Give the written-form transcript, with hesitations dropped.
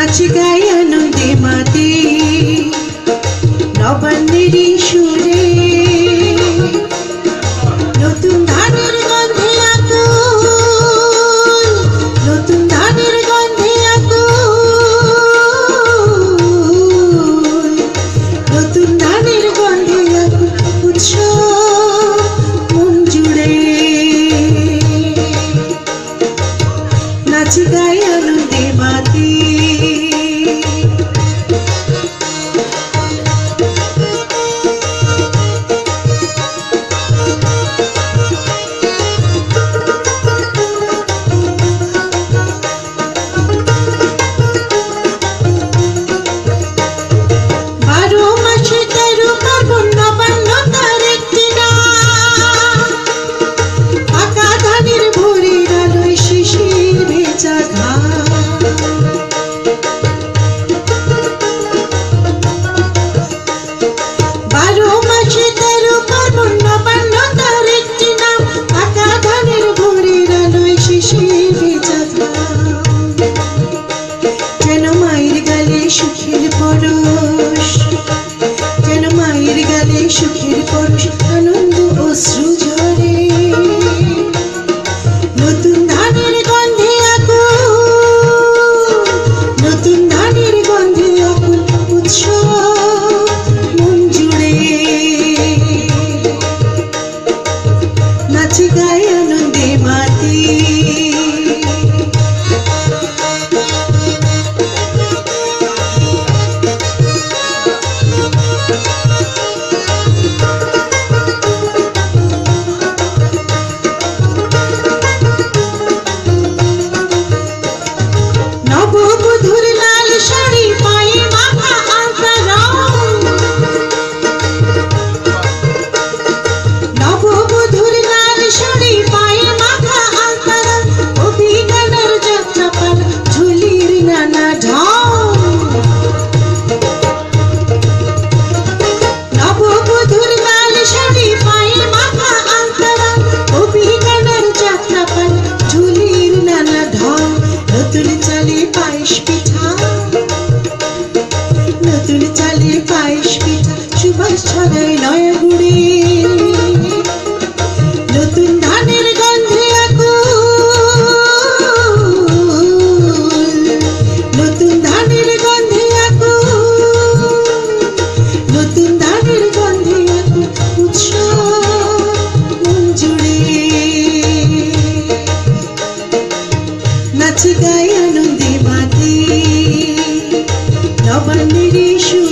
নাচ গাই আনন্দে মাতে নবান্নের সুরে নতুন ধানের গন্ধে আকুল নতুন ধানের গন্ধে আকুল নতুন ধানের গন্ধে আকুল উৎসব মন জুড়ে নাচ গাই আনন্দে মাতে সুখের পরশ যেন মায়ের গালে সুখের পরশ আনন্দ অশ্রু ঝরে নতুন ধানের গন্ধে আকুল নতুন ধানের গন্ধে আকুল উৎসব মন জুড়ে নাচ গায় আনন্দে মাতে নতুন চালে পায়েস পিঠা সুবাস ছড়ায় নয় গুড়ি নতুন ধানের গন্ধে আকুল নতুন ধানের গন্ধে আকুল নতুন ধানের গন্ধে আকুল উৎসব মন জুড়ে নাচ গায় আনন্দে মাতে নবান্নের সুরে